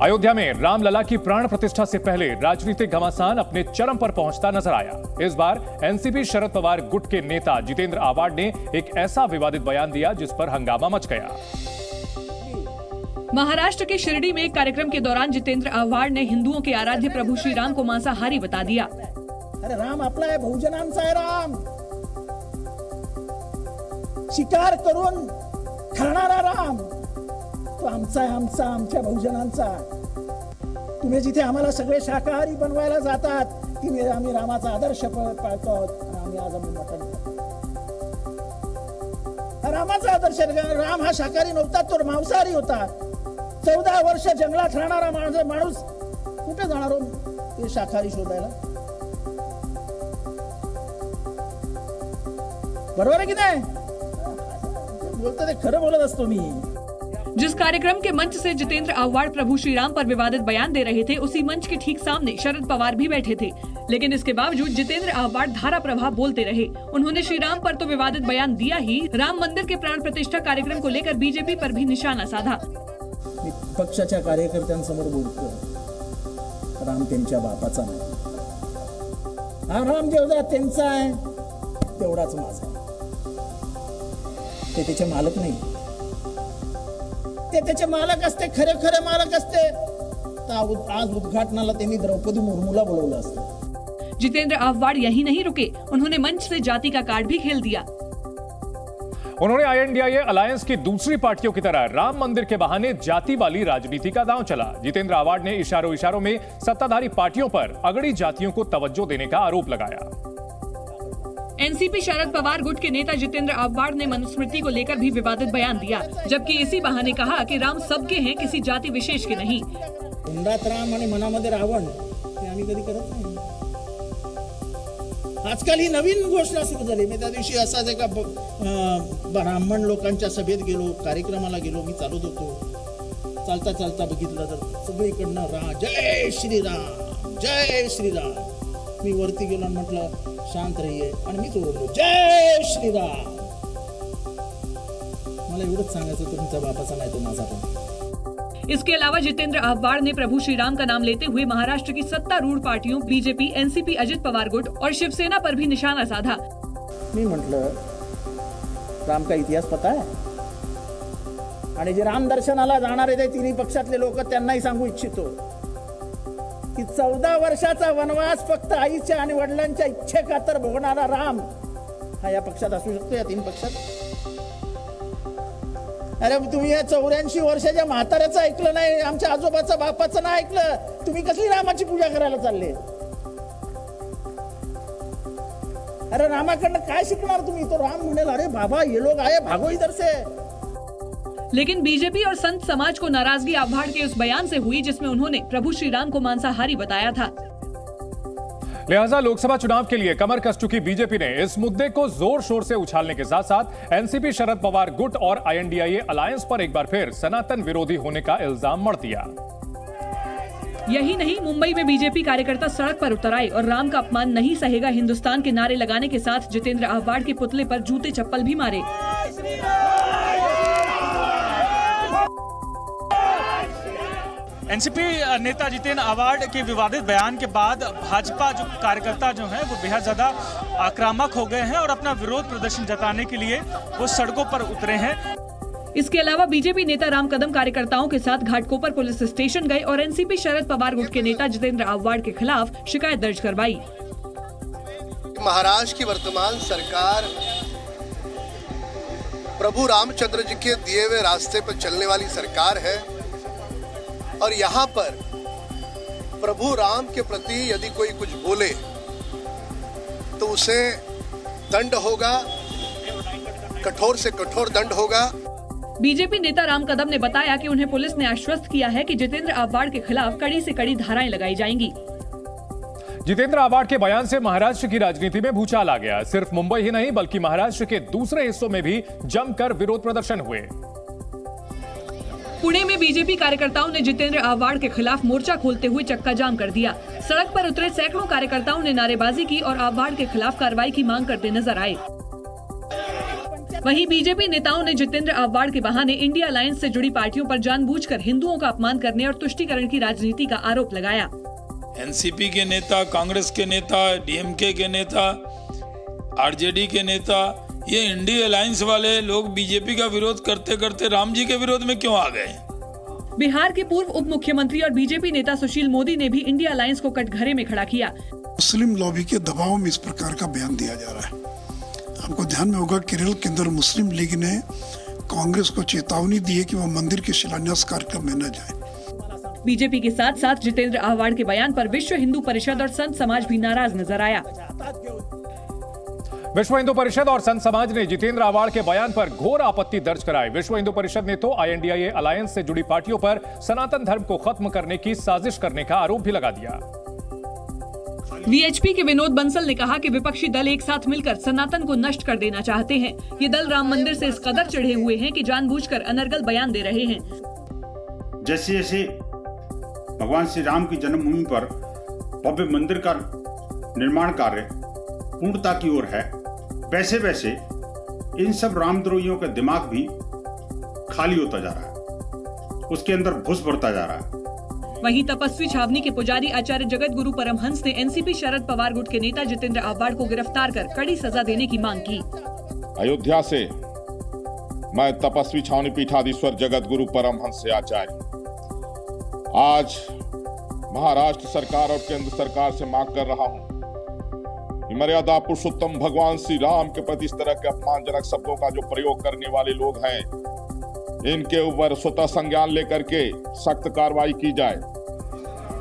अयोध्या में रामलला की प्राण प्रतिष्ठा से पहले राजनीतिक घमासान अपने चरम पर पहुंचता नजर आया। इस बार एनसीपी शरद पवार गुट के नेता जितेंद्र आव्हाड ने एक ऐसा विवादित बयान दिया जिस पर हंगामा मच गया। महाराष्ट्र के शिरडी में एक कार्यक्रम के दौरान जितेंद्र आव्हाड ने हिंदुओं के आराध्य प्रभु श्री राम को मांसाहारी बता दिया। अरे राम आपला आहे, बहुजनांचा आहे राम, शिकार करून खाणारा राम तो आमचा आहे, आमच्या बहुजनांचा। तुम्ही जिथे आम्हाला सगळे शाकाहारी बनवायला जातात तिथे आम्ही रामाचा आदर्श पाळतो आहोत। आम्ही आज मटण रामाचा आदर्श, राम हा शाकाहारी नव्हता, तो मांसाहारी होता। 14 वर्ष जंगलात राहणारा माणूस कुठे जाणार हो ते शाकाहारी शोधायला? बरोबर आहे की नाही? बोलतो ते खरं बोलत असतो मी। जिस कार्यक्रम के मंच से जितेंद्र आव्हाड प्रभु श्री राम पर विवादित बयान दे रहे थे, उसी मंच के ठीक सामने शरद पवार भी बैठे थे। लेकिन इसके बावजूद जितेंद्र आव्हाड धारा प्रवाह बोलते रहे। उन्होंने श्री राम पर तो विवादित बयान दिया ही, राम मंदिर के प्राण प्रतिष्ठा कार्यक्रम को लेकर बीजेपी पर भी निशाना साधा। मी पक्षाच्या कार्यकर्त्यांसमोर बोलतो, राम त्यांच्या बापाचा नाही, हा राम जेवढा त्यांचा आहे तेवढाच माझा। ते त्याचे मालक नाही, ते त्याचे मालक असते, खरे खरे मालक असते तर आज उद्घाटनाला त्यांनी द्रौपदी मुर्मूला बोलवलं असतं। जितेंद्र आव्हाड यही नहीं रुके, उन्होंने मंच से जाति का कार्ड भी खेल दिया। उन्होंने INDIA अलायंस की दूसरी पार्टियों की तरह राम मंदिर के बहाने जाति वाली राजनीति का दांव चला। जितेंद्र आव्हाड ने इशारों में सत्ताधारी पार्टियों पर अगड़ी जातियों को तवज्जो देने का आरोप लगाया। एनसीपी शरद पवार गुट के नेता जितेंद्र आव्हाड ने मनुस्मृति को लेकर भी विवादित बयान दिया, जबकि इसी बहाने कहा कि राम सबके हैं, किसी जाति विशेष के नहीं। हुंडात राम आणि मनामध्ये रावण हे आम्ही कधी करत नाही। आजकाल ही नवीन घोषणा सुरू झाली। मी त्या दिवशी असाच एका ब्राह्मण लोकांच्या सभेत गेलो, कार्यक्रमाला गेलो, मी चालत होतो, चालता बघितलं तर सगळीकडनं जय श्रीराम जय श्रीराम। मी वरती गेलो आणि म्हटलं शांत रहिए आणि मीच ओरडलो जय श्रीराम। मला एवढंच सांगायचं, तुमच्या बापाचा नाही तो माझा पण। इसके अलावा जितेंद्र आव्हाड ने प्रभु श्री राम का नाम लेते हुए महाराष्ट्र की सत्तारूढ़ पार्टियों बीजेपी, एनसीपी, अजित पवार गुट और शिवसेना पर भी निशाना साधा। मी म्हटलं राम का इतिहास पता है, आणि जे राम दर्शनाला जाणारे ते तिन्ही पक्षातले लोक त्यांनाही सांगू इच्छितो की 14 वर्षाचा वनवास फक्त आईच्या आणि वडिलांच्या इच्छेखातर भोगणारा राम हा या पक्षात असू शकतो, या 3 पक्षात? अरे तुम्ही या 84 वर्षाच्या म्हाताऱ्याचं ऐकलं नाही, आमच्या आजोबाचं बापाचं नाही ऐकलं, तुम्ही कसली रामाची पूजा करायला चालले? अरे रामाकडनं काय शिकणार तुम्ही? तो राम म्हणेल अरे बाबा ये लोग आए भागो इधर से। लेकिन बीजेपी और संत समाज को नाराजगी आव्हाड के उस बयान से हुई जिसमें उन्होंने प्रभु श्री राम को मांसाहारी बताया था। लिहाजा लोकसभा चुनाव के लिए कमर कस चुकी बीजेपी ने इस मुद्दे को जोर शोर से उछालने के साथ साथ एनसीपी शरद पवार गुट और INDIA अलायंस पर एक बार फिर सनातन विरोधी होने का इल्जाम मढ़ दिया। यही नहीं, मुंबई में बीजेपी कार्यकर्ता सड़क पर उतर आए और राम का अपमान नहीं सहेगा हिंदुस्तान के नारे लगाने के साथ जितेंद्र आव्हाड के पुतले पर जूते चप्पल भी मारे। एनसीपी नेता जितेंद्र आव्हाड के विवादित बयान के बाद भाजपा जो कार्यकर्ता जो हैं वो बेहद ज्यादा आक्रामक हो गए हैं और अपना विरोध प्रदर्शन जताने के लिए वो सड़कों पर उतरे हैं। इसके अलावा बीजेपी नेता राम कदम कार्यकर्ताओं के साथ घाटकोपर पुलिस स्टेशन गए और एनसीपी शरद पवार गुट के नेता जितेंद्र आव्हाड के खिलाफ शिकायत दर्ज करवाई। महाराष्ट्र की वर्तमान सरकार प्रभु रामचंद्र जी के दिए हुए रास्ते पर चलने वाली सरकार है और यहाँ पर प्रभु राम के प्रति यदि कोई कुछ बोले तो उसे दंड होगा, कठोर से कठोर दंड होगा। बीजेपी नेता राम कदम ने बताया कि उन्हें पुलिस ने आश्वस्त किया है कि जितेंद्र आव्हाड के खिलाफ कड़ी से कड़ी धाराएं लगाई जाएंगी। जितेंद्र आव्हाड के बयान से महाराष्ट्र की राजनीति में भूचाल आ गया। सिर्फ मुंबई ही नहीं बल्कि महाराष्ट्र के दूसरे हिस्सों में भी जमकर विरोध प्रदर्शन हुए। पुणे में बीजेपी कार्यकर्ताओं ने जितेंद्र आव्हाड के खिलाफ मोर्चा खोलते हुए चक्का जाम कर दिया। सड़क पर उतरे सैकड़ों कार्यकर्ताओं ने नारेबाजी की और आव्हाड के खिलाफ कार्रवाई की मांग करते नजर आए। वहीं बीजेपी नेताओं ने जितेंद्र आव्हाड के बहाने इंडिया अलायंस से जुड़ी पार्टियों पर जानबूझकर हिंदुओं का अपमान करने और तुष्टीकरण की राजनीति का आरोप लगाया। एनसीपी के नेता, कांग्रेस के नेता, डीएमके के नेता, आरजेडी के नेता, ये इंडिया अलायंस वाले लोग बीजेपी का विरोध करते करते राम जी के विरोध में क्यों आ गए? बिहार के पूर्व उप मुख्यमंत्री और बीजेपी नेता सुशील मोदी ने भी इंडिया अलायंस को कटघरे में खड़ा किया। मुस्लिम लॉबी के दबाव में इस प्रकार का बयान दिया जा रहा है। आपको ध्यान में होगा, केरल के अंदर मुस्लिम लीग ने कांग्रेस को चेतावनी दी है कि वो मंदिर के शिलान्यास कार्यक्रम में न जाए। बीजेपी के साथ साथ जितेंद्र आव्हाड के बयान पर विश्व हिंदू परिषद और संत समाज भी नाराज नजर आया। विश्व हिंदू परिषद और संत समाज ने जितेंद्र आव्हाड के बयान पर घोर आपत्ति दर्ज कराई। विश्व हिंदू परिषद ने तो INDIA अलायंस से जुड़ी पार्टियों पर सनातन धर्म को खत्म करने की साजिश करने का आरोप भी लगा दिया। VHP के विनोद बंसल ने कहा कि विपक्षी दल एक साथ मिलकर सनातन को नष्ट कर देना चाहते हैं। ये दल राम मंदिर से इस कदर चिढ़े हुए हैं कि जानबूझकर अनर्गल बयान दे रहे हैं। जैसे जैसे भगवान श्री राम की जन्मभूमि पर भव्य मंदिर का निर्माण कार्य पूर्णता की ओर है, वैसे वैसे इन सब रामद्रोहियों का दिमाग भी खाली होता जा रहा है, उसके अंदर घुस भरता जा रहा है। वहीं तपस्वी छावनी के पुजारी आचार्य जगत गुरु परमहंस ने एनसीपी शरद पवार गुट के नेता जितेंद्र आव्हाड को गिरफ्तार कर कड़ी सजा देने की मांग की। अयोध्या से मैं तपस्वी छावनी पीठाधीश्वर जगत गुरु परमहंस से आचार्य आज महाराष्ट्र सरकार और केंद्र सरकार से मांग कर रहा हूं कि मर्यादा पुरुषोत्तम भगवान श्री राम के प्रति इस तरह के अपमानजनक शब्दों का जो प्रयोग करने वाले लोग हैं, इनके ऊपर स्वतः संज्ञान लेकर के सख्त कार्रवाई की जाए।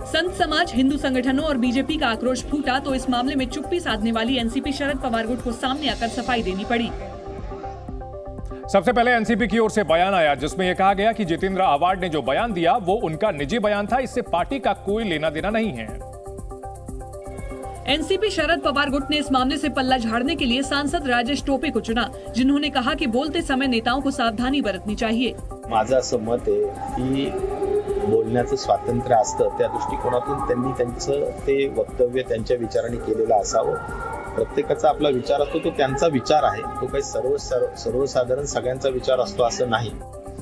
संत समाज, हिंदू संगठनों और बीजेपी का आक्रोश फूटा तो इस मामले में चुप्पी साधने वाली एनसीपी शरद पवार गुट को सामने आकर सफाई देनी पड़ी। सबसे पहले एनसीपी की ओर से बयान आया जिसमें यह कहा गया कि जितेंद्र आव्हाड ने जो बयान दिया वो उनका निजी बयान था, इससे पार्टी का कोई लेना देना नहीं है। एनसीपी शरद पवार गुट ने इस मामले से पल्ला झाड़ने के लिए सांसद राजेश टोपे को चुना, जिन्होंने कहा कि बोलते समय नेताओं को सावधानी बरतनी चाहिए। माझं असं मत आहे की बोलण्याचं स्वातंत्र्य असतं, त्या दृष्टिकोनातून त्यांनी त्यांचं ते वक्तव्य त्यांच्या विचाराने केलेलं असावं। प्रत्येकाचा आपला विचार असतो, तो त्यांचा विचार आहे, तो काही सर्वसाधारण सगळ्यांचा विचार असतो असं नाही।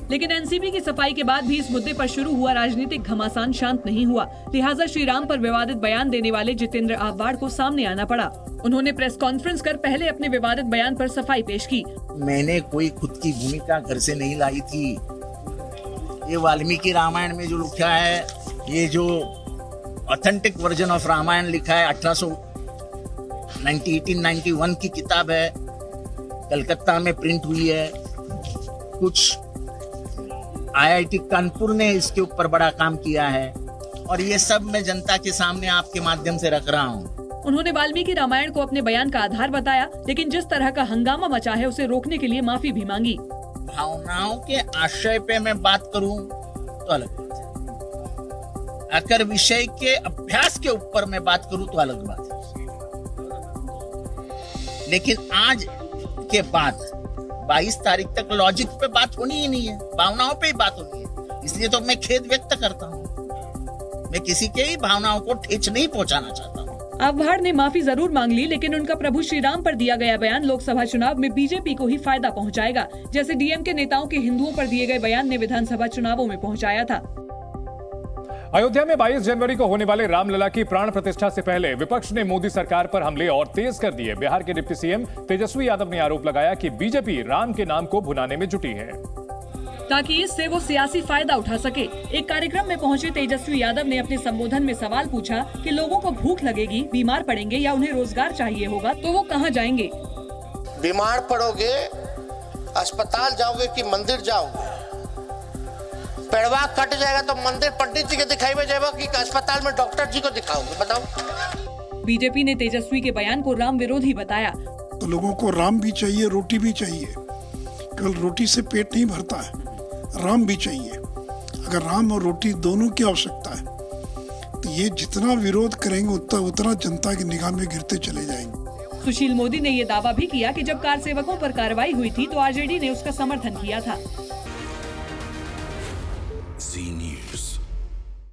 लेकिन एनसीपी की सफाई के बाद भी इस मुद्दे पर शुरू हुआ राजनीतिक घमासान शांत नहीं हुआ। लिहाजा श्री राम पर विवादित बयान देने वाले जितेंद्र आव्हाड को सामने आना पड़ा। उन्होंने प्रेस कॉन्फ्रेंस कर पहले अपने विवादित बयान पर सफाई पेश की। मैंने कोई खुद की भूमिका घर से नहीं लाई थी। ये वाल्मीकि रामायण में जो लिखा है, ये जो ऑथेंटिक वर्जन ऑफ रामायण लिखा है 1891 की किताब है, कलकत्ता में प्रिंट हुई है। कुछ IIT कानपुर ने इसके ऊपर बड़ा काम किया है और ये सब मैं जनता के सामने आपके माध्यम से रख रहा हूँ। उन्होंने वाल्मीकि रामायण को अपने बयान का आधार बताया, लेकिन जिस तरह का हंगामा मचा है उसे रोकने के लिए माफी भी मांगी। भावनाओं के आशय पे मैं बात करूं तो अलग बात है, अगर विषय के अभ्यास के ऊपर मैं बात करूं तो अलग बात है। लेकिन आज के बाद 22 तारीख तक लॉजिक पे बात होनी ही नहीं है, भावनाओं पे ही बात होनी है। इसलिए तो मैं खेद व्यक्त करता हूँ। मैं किसी के ही भावनाओं को ठेस नहीं पहुंचाना चाहता हूँ। आव्हाड ने माफी जरूर मांग ली, लेकिन उनका प्रभु श्री राम पर दिया गया बयान लोकसभा चुनाव में बीजेपी को ही फायदा पहुंचाएगा, जैसे डीएमके नेताओं के हिंदुओं पर दिए गए बयान ने विधानसभा चुनावों में पहुंचाया था। अयोध्या में 22 जनवरी को होने वाले रामलला की प्राण प्रतिष्ठा से पहले विपक्ष ने मोदी सरकार पर हमले और तेज कर दिए। बिहार के डिप्टी सीएम तेजस्वी यादव ने आरोप लगाया कि बीजेपी राम के नाम को भुनाने में जुटी है ताकि इससे वो सियासी फायदा उठा सके। एक कार्यक्रम में पहुंचे तेजस्वी यादव ने अपने संबोधन में सवाल पूछा कि लोगों को भूख लगेगी, बीमार पड़ेंगे या उन्हें रोजगार चाहिए होगा तो वो कहां जाएंगे? बीमार पड़ोगे, अस्पताल जाओगे कि मंदिर जाओगे? पेड़वा कट जाएगा तो मंदिर पंडित जी के दिखाई में जाएगा कि अस्पताल में डॉक्टर जी को दिखाओगे? बताओ। बीजेपी ने तेजस्वी के बयान को राम विरोधी बताया। तो लोगों को राम भी चाहिए, रोटी भी चाहिए। केवल रोटी से पेट नहीं भरता है, राम भी चाहिए। अगर राम और रोटी दोनों की आवश्यकता है तो ये जितना विरोध करेंगे उतना जनता की निगाह में गिरते चले जाएंगे। सुशील मोदी ने ये दावा भी किया कि जब कार सेवकों पर कार्रवाई हुई थी तो आरजेडी ने उसका समर्थन किया था।